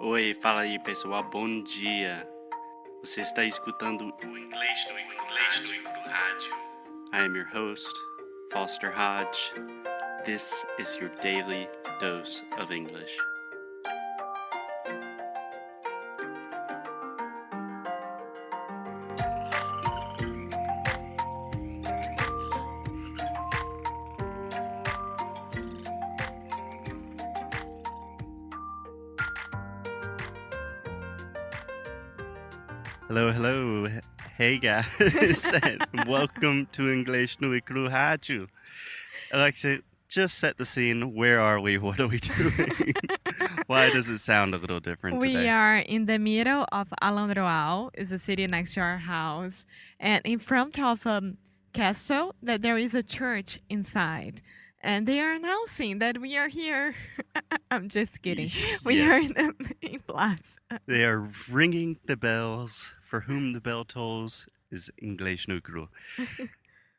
Oi, fala aí pessoal, bom dia. Você está escutando o Inglês no Rádio. I am your host, Foster Hodge. This is your daily dose of English. Hello. Hey guys, and welcome to Inglês no Rádio. Alexa, just set the scene. Where are we? What are we doing? Why does it sound a little different We today? are in the middle of Alandroal, is a city next to our house, and in front of a castle that there is a church inside. And they are announcing that we are here. I'm just kidding. We are in the main plaza. They are ringing the bells. For whom the bell tolls is Inglês no Cru.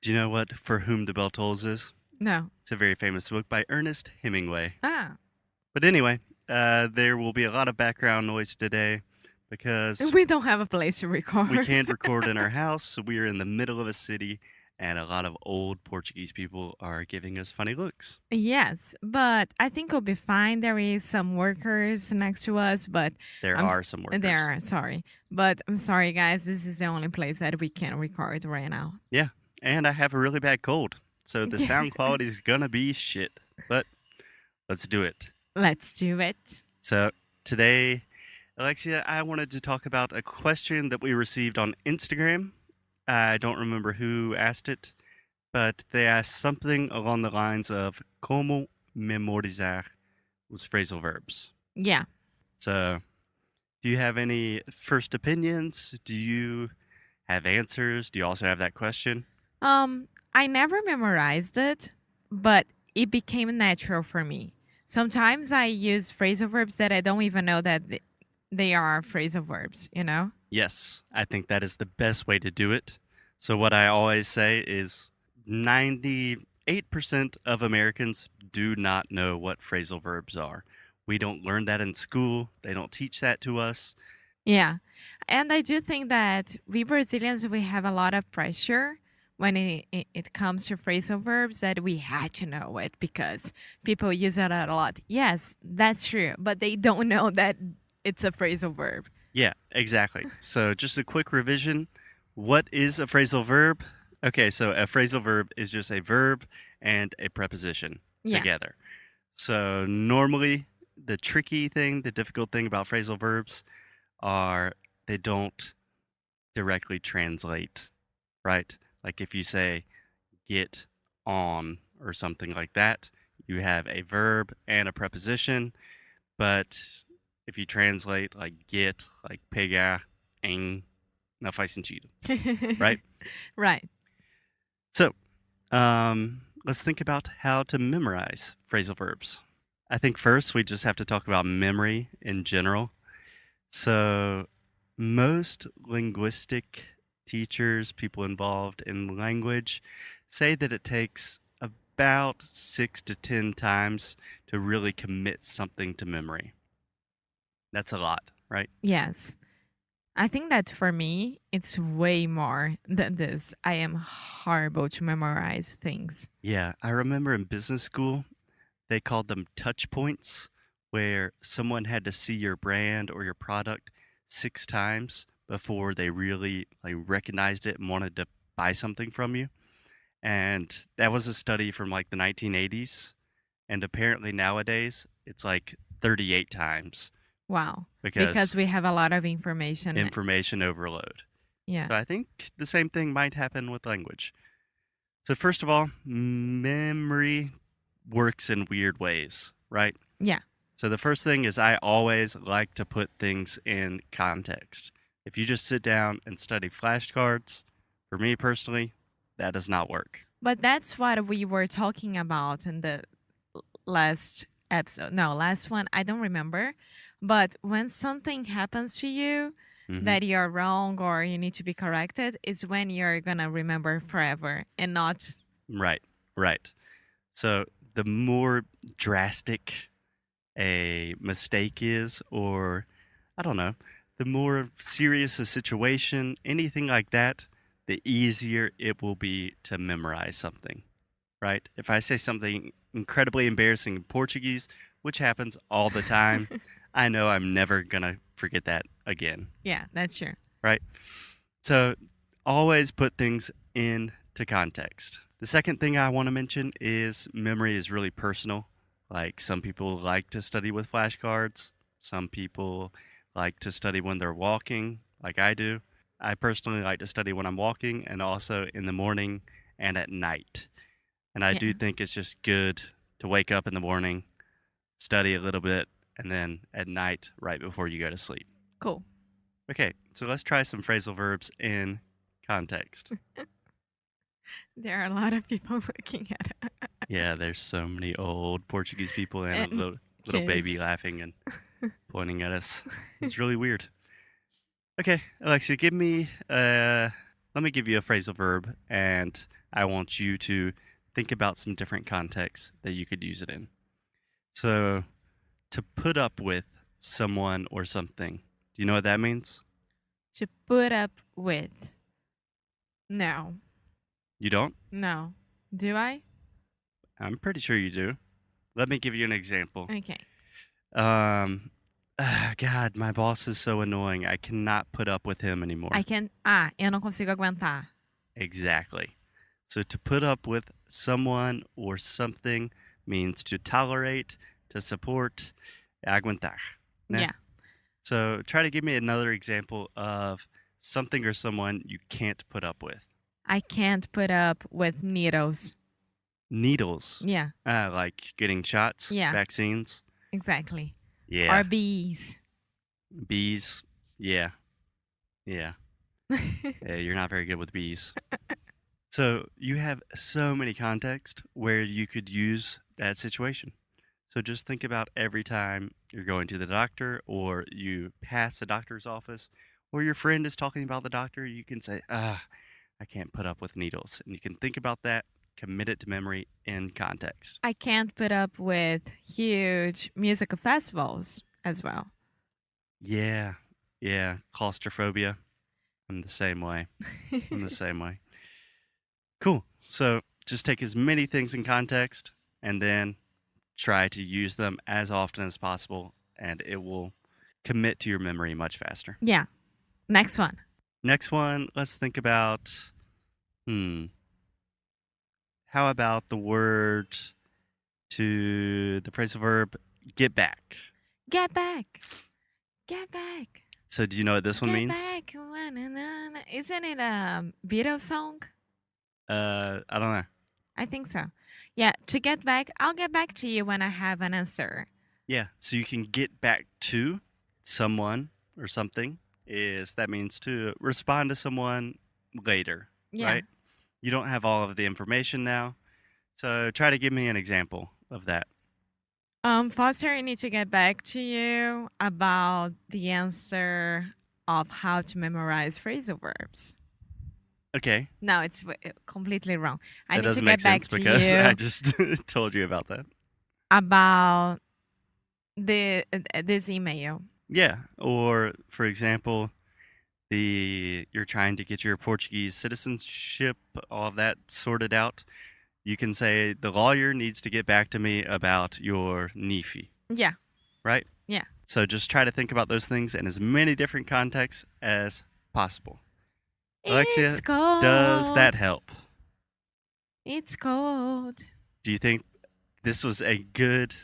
Do you know what For Whom the Bell Tolls is? No. It's a very famous book by Ernest Hemingway. Ah. But anyway, there will be a lot of background noise today because We don't have a place to record. we can't record in our house, so we are in the middle of a city, and a lot of old Portuguese people are giving us funny looks. Yes, but I think we'll be fine. There is some workers next to us, but There are some workers. There are, sorry. But I'm sorry, guys. This is the only place that we can record right now. Yeah, and I have a really bad cold, so the sound quality is gonna be shit. But let's do it. Let's do it. So today, Alexia, I wanted to talk about a question that we received on Instagram. I don't remember who asked it, but they asked something along the lines of como memorizar os phrasal verbs. Yeah. So, do you have any first opinions? Do you have answers? Do you also have that question? I never memorized it, but it became natural for me. Sometimes I use phrasal verbs that I don't even know that they are phrasal verbs, you know? Yes, I think that is the best way to do it. So, what I always say is 98% of Americans do not know what phrasal verbs are. We don't learn that in school, they don't teach that to us. Yeah. And I do think that we Brazilians, we have a lot of pressure when it comes to phrasal verbs that we had to know it because people use it a lot. Yes, that's true. But they don't know that it's a phrasal verb. Yeah, exactly. So, just a quick revision. What is a phrasal verb? Okay, so a phrasal verb is just a verb and a preposition together. So, normally, the tricky thing, the difficult thing about phrasal verbs are they don't directly translate, right? Like if you say get on or something like that, you have a verb and a preposition, but if you translate like get, like pegar, em, não faz sentido, right? Right. So, let's think about how to memorize phrasal verbs. I think first we just have to talk about memory in general. So, most linguistic teachers, people involved in language, say that it takes about 6 to 10 times to really commit something to memory. That's a lot, right? Yes. I think that for me, it's way more than this. I am horrible to memorize things. Yeah, I remember in business school, they called them touch points, where someone had to see your brand or your product 6 times before they really like recognized it and wanted to buy something from you. And that was a study from like the 1980s. And apparently nowadays it's like 38 times Wow. because Because we have a lot of information. information overload. Yeah. So I think the same thing might happen with language. So first of all, memory works in weird ways, right? Yeah. So the first thing is I always like to put things in context. If you just sit down and study flashcards, for me personally, that does not work. But that's what we were talking about in the last episode. No, last one. I don't remember. But when something happens to you that you're wrong or you need to be corrected, is when you're going to remember forever and not. Right. So the more drastic a mistake is, or I don't know, the more serious a situation, anything like that, the easier it will be to memorize something, right? If I say something incredibly embarrassing in Portuguese, which happens all the time, I know I'm never going to forget that again, Yeah, that's true. right? So always put things into context. The second thing I want to mention is memory is really personal. Like some people like to study with flashcards, some people like to study when they're walking, like I do. I personally like to study when I'm walking and also in the morning and at night. And I do Yeah, think it's just good to wake up in the morning, study a little bit, and then at night, right before you go to sleep. cool. Okay, so let's try some phrasal verbs in context. There are a lot of people looking at it. Yeah, there's so many old Portuguese people and a And little baby kids. laughing and pointing at us. It's really weird. Okay, Alexia, let me give you a phrasal verb, and I want you to think about some different contexts that you could use it in. So, to put up with someone or something. Do you know what that means? To put up with. No. You don't? No. Do I? I'm pretty sure you do. Let me give you an example. Okay. God, my boss is so annoying. I cannot put up with him anymore. Eu não consigo aguentar. Exactly. So to put up with someone or something means to tolerate, to support, aguentar. Né? Yeah. So try to give me another example of something or someone you can't put up with. I can't put up with needles. Needles. Yeah, Like getting shots, Yeah. vaccines. exactly. Yeah. Or bees. Bees. Yeah. Yeah. Yeah, you're not very good with bees. So you have so many contexts where you could use that situation. So just think about every time you're going to the doctor or you pass a doctor's office or your friend is talking about the doctor, you can say, I can't put up with needles. And you can think about that, commit it to memory in context. I can't put up with huge musical festivals as well. Yeah. Yeah. Claustrophobia. I'm the same way. I'm the same way. Cool. So just take as many things in context and then try to use them as often as possible, and it will commit to your memory much faster. Yeah. Next one. Next one, let's think about how about the word to the phrasal verb get back? Get back. Get back. So do you know what this one Get means? back. Isn't it a Beatles song? I don't know. I think so. Yeah, to get back, I'll get back to you when I have an answer. Yeah, so you can get back to someone or something that means to respond to someone later, Yeah. right? You don't have all of the information now. So try to give me an example of that. Foster, I need to get back to you about the answer of how to memorize phrasal verbs. Okay. No, it's completely wrong. I That need to doesn't get make back sense to because you I just told you about that. about this email. Yeah. Or for example, you're trying to get your Portuguese citizenship, all of that sorted out. You can say the lawyer needs to get back to me about your NIFI, Yeah. right? Yeah. So just try to think about those things in as many different contexts as possible. Alexia, It's cold. does that help? It's cold. Do you think this was a good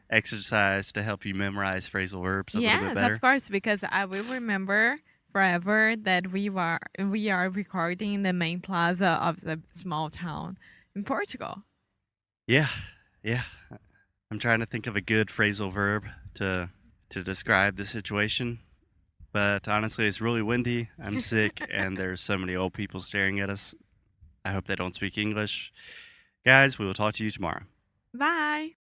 exercise to help you memorize phrasal verbs a little bit Yes, better? of course, because I will remember forever that we are recording in the main plaza of the small town in Portugal. Yeah, yeah. I'm trying to think of a good phrasal verb to describe the situation, but honestly, it's really windy. I'm sick, and there's so many old people staring at us. I hope they don't speak English. Guys, we will talk to you tomorrow. Bye.